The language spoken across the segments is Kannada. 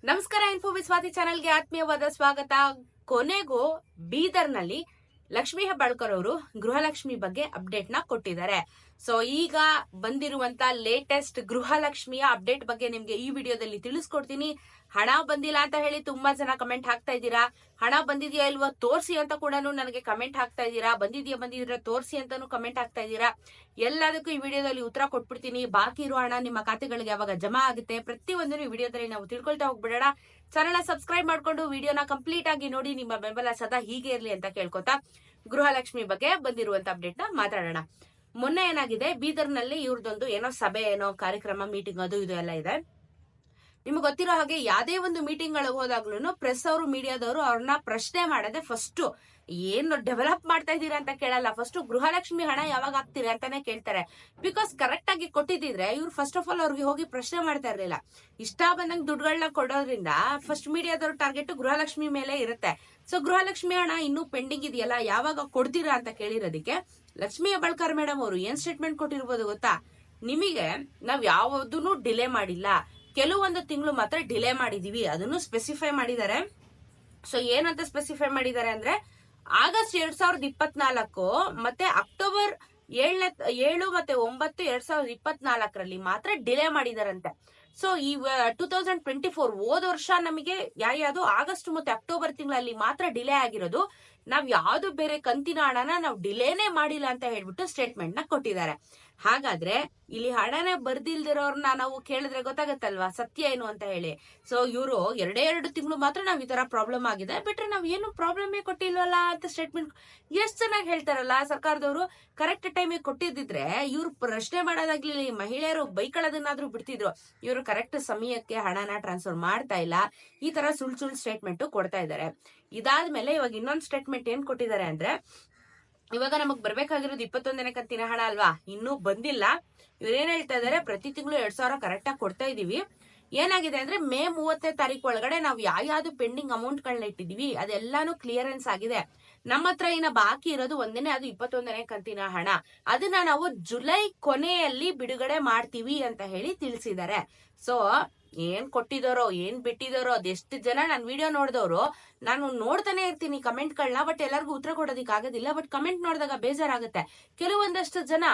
ನಮಸ್ಕಾರ. ಇನ್ಫೋ ವಿತ್ ಸ್ವಾತಿ ಚಾನೆಲ್ಗೆ ಆತ್ಮೀಯವಾದ ಸ್ವಾಗತ. ಕೊನೆಗೂ ಬೀದರ್ನಲ್ಲಿ ಲಕ್ಷ್ಮೀ ಹೆಬ್ಬಾಳ್ಕರ್ ಅವರು ಗೃಹಲಕ್ಷ್ಮಿ ಬಗ್ಗೆ ಅಪ್ಡೇಟ್ ನ ಕೊಟ್ಟಿದ್ದಾರೆ. ಸೊ ಈಗ ಬಂದಿರುವಂತ ಲೇಟೆಸ್ಟ್ ಗೃಹಲಕ್ಷ್ಮಿಯ ಅಪ್ಡೇಟ್ ಬಗ್ಗೆ ನಿಮ್ಗೆ ಈ ವಿಡಿಯೋದಲ್ಲಿ ತಿಳಿಸ್ಕೊಡ್ತೀನಿ. ಹಣ ಬಂದಿಲ್ಲ ಅಂತ ಹೇಳಿ ತುಂಬಾ ಜನ ಕಮೆಂಟ್ ಹಾಕ್ತಾ ಇದ್ದೀರಾ. ಹಣ ಬಂದಿದ್ಯಾ ಇಲ್ವಾ ತೋರ್ಸಿ ಅಂತ ಕೂಡ ನನಗೆ ಕಮೆಂಟ್ ಹಾಕ್ತಾ ಇದ್ದೀರಾ. ಬಂದಿದ್ರೆ ತೋರ್ಸಿ ಅಂತಾನು ಕಮೆಂಟ್ ಹಾಕ್ತಾ ಇದ್ದೀರಾ. ಎಲ್ಲದಕ್ಕೂ ಈ ವಿಡಿಯೋದಲ್ಲಿ ಉತ್ತರ ಕೊಟ್ಬಿಡ್ತೀನಿ. ಬಾಕಿ ಇರೋ ಹಣ ನಿಮ್ಮ ಖಾತೆಗಳಿಗೆ ಯಾವಾಗ ಜಮಾ ಆಗುತ್ತೆ ಪ್ರತಿಯೊಂದನ್ನು ಈ ವಿಡಿಯೋದಲ್ಲಿ ನಾವು ತಿಳ್ಕೊಳ್ತಾ ಹೋಗ್ಬಿಡೋಣ. ಚಾನೆಲ್ ಸಬ್ಸ್ಕ್ರೈಬ್ ಮಾಡ್ಕೊಂಡು ವಿಡಿಯೋನ ಕಂಪ್ಲೀಟ್ ಆಗಿ ನೋಡಿ. ನಿಮ್ಮ ಬೆಂಬಲ ಸದಾ ಹೀಗೆ ಇರ್ಲಿ ಅಂತ ಕೇಳ್ಕೊತಾ ಗೃಹಲಕ್ಷ್ಮಿ ಬಗ್ಗೆ ಬಂದಿರುವಂತ ಅಪ್ಡೇಟ್ ನ ಮಾತಾಡೋಣ. ಮೊನ್ನೆ ಏನಾಗಿದೆ, ಬೀದರ್ನಲ್ಲಿ ಇವ್ರದೊಂದು ಏನೋ ಸಭೆ, ಏನೋ ಕಾರ್ಯಕ್ರಮ, ಮೀಟಿಂಗ್ ಅದು ಇದು ಎಲ್ಲ ಇದೆ. ನಿಮ್ಗೆ ಗೊತ್ತಿರೋ ಹಾಗೆ ಯಾವ್ದೇ ಒಂದು ಮೀಟಿಂಗ್ ಗಳಿಗೆ ಹೋದಾಗ್ಲೂ ಪ್ರೆಸ್ ಅವರು, ಮೀಡಿಯಾದವರು ಅವ್ರನ್ನ ಪ್ರಶ್ನೆ ಮಾಡದೆ ಫಸ್ಟ್ ಏನು ಡೆವಲಪ್ ಮಾಡ್ತಾ ಇದ್ದೀರಾ ಅಂತ ಕೇಳಲ್ಲ. ಫಸ್ಟ್ ಗೃಹಲಕ್ಷ್ಮಿ ಹಣ ಯಾವಾಗ ಹಾಕ್ತೀರಾ ಅಂತಾನೆ ಕೇಳ್ತಾರೆ. ಬಿಕಾಸ್ ಕರೆಕ್ಟ್ ಆಗಿ ಕೊಟ್ಟಿದ್ರೆ ಇವ್ರು ಫಸ್ಟ್ ಆಫ್ ಆಲ್ ಅವ್ರಿಗೆ ಹೋಗಿ ಪ್ರಶ್ನೆ ಮಾಡ್ತಾ ಇರ್ಲಿಲ್ಲ. ಇಷ್ಟ ಬಂದಂಗ್ ದುಡ್ಡುಗಳನ್ನ ಕೊಡೋದ್ರಿಂದ ಫಸ್ಟ್ ಮೀಡಿಯಾದವ್ರ ಟಾರ್ಗೆಟ್ ಗೃಹಲಕ್ಷ್ಮಿ ಮೇಲೆ ಇರುತ್ತೆ. ಸೊ ಗೃಹಲಕ್ಷ್ಮಿ ಹಣ ಇನ್ನೂ ಪೆಂಡಿಂಗ್ ಇದೆಯಲ್ಲ, ಯಾವಾಗ ಕೊಡ್ತೀರಾ ಅಂತ ಕೇಳಿರೋದಕ್ಕೆ ಲಕ್ಷ್ಮೀ ಹೆಬ್ಬಾಳ್ಕರ್ ಮೇಡಮ್ ಅವರು ಏನ್ ಸ್ಟೇಟ್ಮೆಂಟ್ ಕೊಟ್ಟಿರ್ಬೋದು ಗೊತ್ತಾ? ನಿಮಗೆ ನಾವ್ ಯಾವುದನ್ನು ಡಿಲೇ ಮಾಡಿಲ್ಲ, ಕೆಲವೊಂದು ತಿಂಗಳು ಮಾತ್ರ ಡಿಲೇ ಮಾಡಿದೀವಿ, ಅದನ್ನು ಸ್ಪೆಸಿಫೈ ಮಾಡಿದ್ದಾರೆ. ಸೊ ಏನಂತ ಸ್ಪೆಸಿಫೈ ಮಾಡಿದ್ದಾರೆ ಅಂದ್ರೆ ಆಗಸ್ಟ್ 2024 ಮತ್ತೆ ಅಕ್ಟೋಬರ್ 7 ಮತ್ತೆ 9 2024 ಮಾತ್ರ ಡಿಲೇ ಮಾಡಿದಾರಂತೆ. ಸೊ ಈ 2024 ಹೋದ ವರ್ಷ ನಮಗೆ ಯಾವ್ದು ಆಗಸ್ಟ್ ಮತ್ತೆ ಅಕ್ಟೋಬರ್ ತಿಂಗಳಲ್ಲಿ ಮಾತ್ರ ಡಿಲೇ ಆಗಿರೋದು. ನಾವ್ ಯಾವ್ದು ಬೇರೆ ಕಂತಿನ ಹಣನ ನಾವು ಡಿಲೇನೇ ಮಾಡಿಲ್ಲ ಅಂತ ಹೇಳ್ಬಿಟ್ಟು ಸ್ಟೇಟ್ಮೆಂಟ್ ನ ಕೊಟ್ಟಿದ್ದಾರೆ. ಹಾಗಾದ್ರೆ ಇಲ್ಲಿ ಹಣನೇ ಬರ್ದಿಲ್ದಿರೋರ್ನ ನಾವು ಕೇಳಿದ್ರೆ ಗೊತ್ತಾಗತ್ತಲ್ವಾ ಸತ್ಯ ಏನು ಅಂತ ಹೇಳಿ. ಸೊ ಇವರು 2 ತಿಂಗಳು ಮಾತ್ರ ನಾವ್ ಈ ತರ ಪ್ರಾಬ್ಲಮ್ ಆಗಿದೆ, ಬಿಟ್ರೆ ನಾವ್ ಏನು ಪ್ರಾಬ್ಲಮೇ ಕೊಟ್ಟಿಲ್ವಲ್ಲ ಅಂತ ಸ್ಟೇಟ್ಮೆಂಟ್ ಎಷ್ಟ್ ಚೆನ್ನಾಗಿ ಹೇಳ್ತಾರಲ್ಲ ಸರ್ಕಾರದವರು. ಕರೆಕ್ಟ್ ಟೈಮಿಗೆ ಕೊಟ್ಟಿದ್ರೆ ಇವ್ರು ಪ್ರಶ್ನೆ ಮಾಡೋದಾಗ್ಲಿ, ಮಹಿಳೆಯರು ಬೈಕೊಳ್ಳೋದನ್ನಾದ್ರೂ ಬಿಡ್ತಿದ್ರು. ಇವರು ಕರೆಕ್ಟ್ ಸಮಯಕ್ಕೆ ಹಣನ ಟ್ರಾನ್ಸ್ಫರ್ ಮಾಡ್ತಾ ಇಲ್ಲ. ಈ ತರ ಸುಳ್ಳು ಸ್ಟೇಟ್ಮೆಂಟ್ ಕೊಡ್ತಾ ಇದ್ದಾರೆ. ಇದಾದ್ಮೇಲೆ ಇವಾಗ ಇನ್ನೊಂದು ಸ್ಟೇಟ್ಮೆಂಟ್ ಏನ್ ಕೊಟ್ಟಿದ್ದಾರೆ ಅಂದ್ರೆ, ಇವಾಗ ನಮಗ್ ಬರ್ಬೇಕಾಗಿರೋದು 21ನೇ ಕಂತಿನ ಹಣ ಅಲ್ವಾ, ಇನ್ನೂ ಬಂದಿಲ್ಲ. ಇವ್ರೇನ್ ಹೇಳ್ತಾ ಇದಾರೆ, ಪ್ರತಿ ತಿಂಗಳು 2,000 ಕರೆಕ್ಟ್ ಆಗಿ ಕೊಡ್ತಾ ಇದೀವಿ. ಏನಾಗಿದೆ ಅಂದ್ರೆ ಮೇ 30ನೇ ತಾರೀಕು ಒಳಗಡೆ ನಾವು ಯಾವ್ದು ಪೆಂಡಿಂಗ್ ಅಮೌಂಟ್ ಗಳನ್ನ ಇಟ್ಟಿದೀವಿ ಅದೆಲ್ಲಾನು ಕ್ಲಿಯರೆನ್ಸ್ ಆಗಿದೆ. ನಮ್ಮ ಹತ್ರ ಇನ್ನ ಬಾಕಿ ಇರೋದು ಒಂದೇನೆ, ಅದು 21ನೇ ಕಂತಿನ ಹಣ. ಅದನ್ನ ನಾವು ಜುಲೈ ಕೊನೆಯಲ್ಲಿ ಬಿಡುಗಡೆ ಮಾಡ್ತೀವಿ ಅಂತ ಹೇಳಿ ತಿಳಿಸಿದ್ದಾರೆ. ಸೊ ಏನ್ ಕೊಟ್ಟಿದಾರೋ ಏನ್ ಬಿಟ್ಟಿದಾರೋ ಅದೆಷ್ಟು ಜನ ನನ್ ವಿಡಿಯೋ ನೋಡಿದವರು, ನಾನು ನೋಡ್ತಾನೆ ಇರ್ತೀನಿ ಕಮೆಂಟ್ ಗಳನ್ನ, ಬಟ್ ಎಲ್ಲರಿಗೂ ಉತ್ತರ ಕೊಡೋದಿಕ್ ಆಗೋದಿಲ್ಲ. ಬಟ್ ಕಮೆಂಟ್ ನೋಡಿದಾಗ ಬೇಜಾರಾಗುತ್ತೆ. ಕೆಲವೊಂದಷ್ಟು ಜನ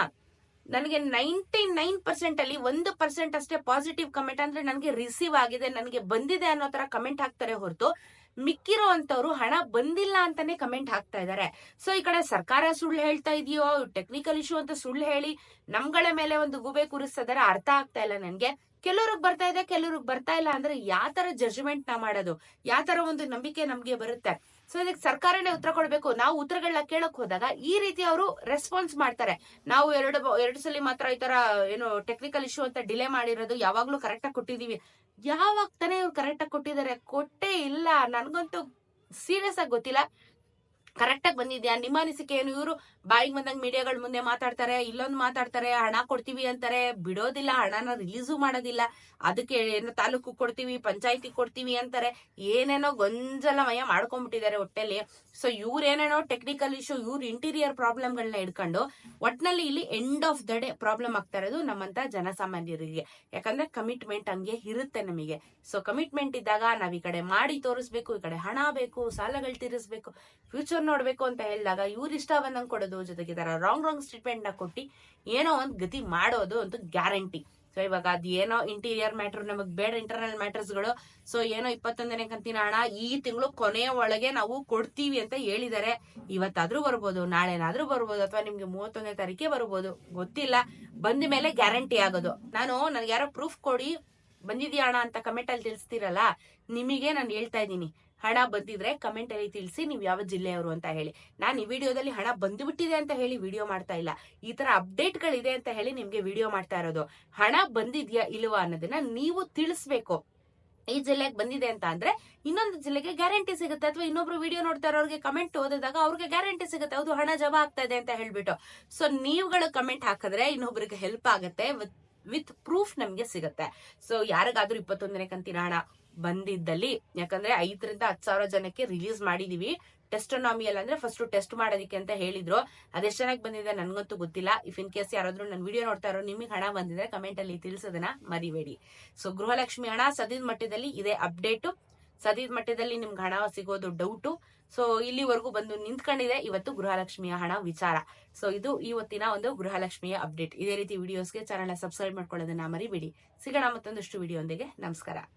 ನನಗೆ 99% ಅಲ್ಲಿ 1% ಅಷ್ಟೇ ಪಾಸಿಟಿವ್ ಕಮೆಂಟ್, ಅಂದ್ರೆ ನನಗೆ ರಿಸೀವ್ ಆಗಿದೆ, ನನಗೆ ಬಂದಿದೆ ಅನ್ನೋ ತರ ಕಮೆಂಟ್ ಹಾಕ್ತಾರೆ ಹೊರತು ಮಿಕ್ಕಿರೋ ಅಂತವ್ರು ಹಣ ಬಂದಿಲ್ಲ ಅಂತಾನೆ ಕಮೆಂಟ್ ಹಾಕ್ತಾ ಇದಾರೆ. ಸೊ ಈ ಕಡೆ ಸರ್ಕಾರ ಸುಳ್ಳು ಹೇಳ್ತಾ ಇದೆಯೋ, ಟೆಕ್ನಿಕಲ್ ಇಶ್ಯೂ ಅಂತ ಸುಳ್ಳು ಹೇಳಿ ನಮ್ಗಳ ಮೇಲೆ ಒಂದು ಗೂಬೆ ಕೂರಿಸ್ತಿದಾರೆ, ಅರ್ಥ ಆಗ್ತಾ ಇಲ್ಲ ನನ್ಗೆ. ಕೆಲವ್ರಿಗೆ ಬರ್ತಾ ಇದೆ, ಕೆಲವ್ರಿಗೆ ಬರ್ತಾ ಇಲ್ಲ ಅಂದ್ರೆ ಯಾವ ತರ ಜಡ್ಜ್ಮೆಂಟ್ ನ ಮಾಡೋದು, ಯಾವ ತರ ಒಂದು ನಂಬಿಕೆ ನಮ್ಗೆ ಬರುತ್ತೆ? ಸೊ ಇದಕ್ಕೆ ಸರ್ಕಾರನೇ ಉತ್ತರ ಕೊಡ್ಬೇಕು. ನಾವು ಉತ್ತರಗಳನ್ನ ಕೇಳಕ್ ಹೋದಾಗ ಈ ರೀತಿ ಅವರು ರೆಸ್ಪಾನ್ಸ್ ಮಾಡ್ತಾರೆ. ನಾವು ಎರಡು ಸಲ ಮಾತ್ರ ಈ ತರ ಏನು ಟೆಕ್ನಿಕಲ್ ಇಶ್ಯೂ ಅಂತ ಡಿಲೇ ಮಾಡಿರೋದು, ಯಾವಾಗ್ಲೂ ಕರೆಕ್ಟ್ ಆಗಿ ಕೊಟ್ಟಿದೀವಿ. ಯಾವಾಗ ತಾನೇ ಇವ್ರು ಕರೆಕ್ಟ್ ಆಗಿ ಕೊಟ್ಟಿದ್ದಾರೆ? ಕೊಟ್ಟೇ ಇಲ್ಲ. ನನ್ಗಂತೂ ಸೀರಿಯಸ್ ಆಗಿ ಗೊತ್ತಿಲ್ಲ ಕರೆಕ್ಟ್ ಆಗಿ ಬಂದಿದ್ಯಾ. ನಿಮ್ಮ ಅನಿಸಿಕೆ ಏನು? ಇವರು ಬಾಯಿಗೆ ಬಂದಂಗ್ ಮೀಡಿಯಾಗಳ ಮುಂದೆ ಮಾತಾಡ್ತಾರೆ, ಇಲ್ಲೊಂದು ಮಾತಾಡ್ತಾರೆ, ಹಣ ಕೊಡ್ತೀವಿ ಅಂತಾರೆ, ಬಿಡೋದಿಲ್ಲ, ಹಣನ ರಿಲೀಸು ಮಾಡೋದಿಲ್ಲ, ಅದಕ್ಕೆ ಏನು ತಾಲೂಕು ಕೊಡ್ತೀವಿ, ಪಂಚಾಯತಿ ಕೊಡ್ತೀವಿ ಅಂತಾರೆ, ಏನೇನೋ ಗೊಂಜಲಮಯ ಮಾಡ್ಕೊಂಡ್ಬಿಟ್ಟಿದ್ದಾರೆ ಹೊಟ್ಟೆಲಿ. ಸೊ ಇವ್ರೇನೇನೋ ಟೆಕ್ನಿಕಲ್ ಇಶ್ಯೂ, ಇವ್ರ ಇಂಟೀರಿಯರ್ ಪ್ರಾಬ್ಲಮ್ ಗಳನ್ನ ಇಟ್ಕೊಂಡು ಒಟ್ನಲ್ಲಿ ಇಲ್ಲಿ end of the day problem ಆಗ್ತಾ ಇರೋದು ನಮ್ಮಂತ ಜನಸಾಮಾನ್ಯರಿಗೆ. ಯಾಕಂದ್ರೆ ಕಮಿಟ್ಮೆಂಟ್ ಹಂಗೆ ಇರುತ್ತೆ ನಮಗೆ. ಸೊ ಕಮಿಟ್ಮೆಂಟ್ ಇದ್ದಾಗ ನಾವ್ ಈ ಕಡೆ ಮಾಡಿ ತೋರಿಸ್ಬೇಕು, ಈ ಕಡೆ ಹಣ ಬೇಕು, ಸಾಲಗಳು ತೀರಿಸ್ಬೇಕು, ಫ್ಯೂಚರ್ ನೋಡ್ಬೇಕು ಅಂತ ಹೇಳಿದಾಗ ಇವ್ರ ಇಷ್ಟ ಬಂದಂಗ್ ಕೊಡೋದು, ಜೊತೆಗೆ ತರ ರಾಂಗ್ ಸ್ಟೇಟ್ಮೆಂಟ್ ನ ಕೊಟ್ಟಿ ಏನೋ ಒಂದ್ ಗತಿ ಮಾಡೋದು ಅಂತ ಗ್ಯಾರಂಟಿ. ಸೊ ಇವಾಗ ಅದ್ ಏನೋ ಇಂಟೀರಿಯರ್ ಮ್ಯಾಟರ್ ನಮಗ್ ಬೇಡ, ಇಂಟರ್ನಲ್ ಮ್ಯಾಟರ್ಸ್ ಗಳು. ಸೊ ಏನೋ 21ನೇ ಕಂತಿನ ಹಣ ಈ ತಿಂಗಳು ಕೊನೆಯ ಒಳಗೆ ನಾವು ಕೊಡ್ತೀವಿ ಅಂತ ಹೇಳಿದ್ದಾರೆ. ಇವತ್ತಾದ್ರೂ ಬರ್ಬೋದು, ನಾಳೆನಾದ್ರೂ ಬರ್ಬೋದು, ಅಥವಾ ನಿಮ್ಗೆ 31ನೇ ತಾರೀಕೆ ಬರ್ಬೋದು, ಗೊತ್ತಿಲ್ಲ. ಬಂದ ಮೇಲೆ ಗ್ಯಾರಂಟಿ ಆಗೋದು. ನನ್ಗೆ ಯಾರೋ ಪ್ರೂಫ್ ಕೊಡಿ ಬಂದಿದ್ಯಾ ಹಣ ಅಂತ ಕಮೆಂಟ್ ಅಲ್ಲಿ ತಿಳಿಸ್ತೀರಲ್ಲ, ನಿಮಗೆ ನಾನು ಹೇಳ್ತಾ ಇದ್ದೀನಿ, ಹಣ ಬಂದಿದ್ರೆ ಕಮೆಂಟ್ ಅಲ್ಲಿ ತಿಳಿಸಿ ನೀವು ಯಾವ ಜಿಲ್ಲೆಯವರು ಅಂತ ಹೇಳಿ. ನಾನು ಈ ವಿಡಿಯೋದಲ್ಲಿ ಹಣ ಬಂದುಬಿಟ್ಟಿದೆ ಅಂತ ಹೇಳಿ ವಿಡಿಯೋ ಮಾಡ್ತಾ ಇಲ್ಲ, ಈ ತರ ಅಪ್ಡೇಟ್ ಗಳಿದೆ ಅಂತ ಹೇಳಿ ನಿಮ್ಗೆ ವಿಡಿಯೋ ಮಾಡ್ತಾ ಇರೋದು. ಹಣ ಬಂದಿದ್ಯಾ ಇಲ್ವಾ ಅನ್ನೋದನ್ನ ನೀವು ತಿಳಿಸ್ಬೇಕು. ಈ ಜಿಲ್ಲೆಗೆ ಬಂದಿದೆ ಅಂತ ಅಂದ್ರೆ ಇನ್ನೊಂದು ಜಿಲ್ಲೆಗೆ ಗ್ಯಾರಂಟಿ ಸಿಗುತ್ತೆ, ಅಥವಾ ಇನ್ನೊಬ್ರು ವಿಡಿಯೋ ನೋಡ್ತಾ ಇರೋರಿಗೆ ಕಮೆಂಟ್ ಓದಿದಾಗ ಅವ್ರಿಗೆ ಗ್ಯಾರಂಟಿ ಸಿಗುತ್ತೆ, ಹೌದು ಹಣ ಜಮಾ ಆಗ್ತಾ ಇದೆ ಅಂತ ಹೇಳ್ಬಿಟ್ಟು. ಸೊ ನೀವುಗಳು ಕಮೆಂಟ್ ಹಾಕಿದ್ರೆ ಇನ್ನೊಬ್ರಿಗೆ ಹೆಲ್ಪ್ ಆಗುತ್ತೆ, ವಿತ್ ಪ್ರೂಫ್ ನಮ್ಗೆ ಸಿಗುತ್ತೆ. ಸೊ ಯಾರಿಗಾದ್ರೂ 21ನೇ ಕಂತಿನ ಹಣ ಬಂದಿದ್ದಲ್ಲಿ, ಯಾಕಂದ್ರೆ 5 ರಿಂದ 10 ಸಾವಿರ ಜನಕ್ಕೆ ರಿಲೀಸ್ ಮಾಡಿದೀವಿ. ಟೆಸ್ಟೋನಾಮಿಯಲ್ ಅಂದ್ರೆ ಫಸ್ಟ್ ಟೆಸ್ಟ್ ಮಾಡೋದಕ್ಕೆ ಅಂತ ಹೇಳಿದ್ರು. ಅದೆಷ್ಟು ಚೆನ್ನಾಗಿ ಬಂದಿದೆ ನನ್ಗಂತೂ ಗೊತ್ತಿಲ್ಲ. ಇಫ್ ಇನ್ ಕೇಸ್ ಯಾರಾದ್ರೂ ನನ್ನ ವಿಡಿಯೋ ನೋಡ್ತಾ ಇರೋ ನಿಮಗೆ ಹಣ ಬಂದಿದ್ರೆ ಕಮೆಂಟ್ ಅಲ್ಲಿ ತಿಳಿಸೋದನ್ನ ಮರಿಬೇಡಿ. ಸೊ ಗೃಹಲಕ್ಷ್ಮಿ ಹಣ ಸದ್ಯದ ಮಟ್ಟದಲ್ಲಿ ಇದೆ ಅಪ್ಡೇಟು. ಸದ್ಯದ ಮಟ್ಟದಲ್ಲಿ ನಿಮ್ಗೆ ಹಣ ಸಿಗೋದು ಡೌಟು. ಸೊ ಇಲ್ಲಿವರೆಗೂ ಬಂದು ನಿಂತ್ಕೊಂಡಿದೆ ಇವತ್ತು ಗೃಹಲಕ್ಷ್ಮಿಯ ಹಣ ವಿಚಾರ. ಸೊ ಇದು ಇವತ್ತಿನ ಒಂದು ಗೃಹಲಕ್ಷ್ಮಿಯ ಅಪ್ಡೇಟ್. ಇದೇ ರೀತಿ ವಿಡಿಯೋಸ್ಗೆ ಚಾನಲ್ ಸಬ್ಸ್ಕ್ರೈಬ್ ಮಾಡ್ಕೊಳ್ಳೋದನ್ನ ಮರಿಬೇಡಿ. ಸಿಗೋಣ ಮತ್ತೊಂದಷ್ಟು ವಿಡಿಯೋ ಒಂದಿಗೆ. ನಮಸ್ಕಾರ.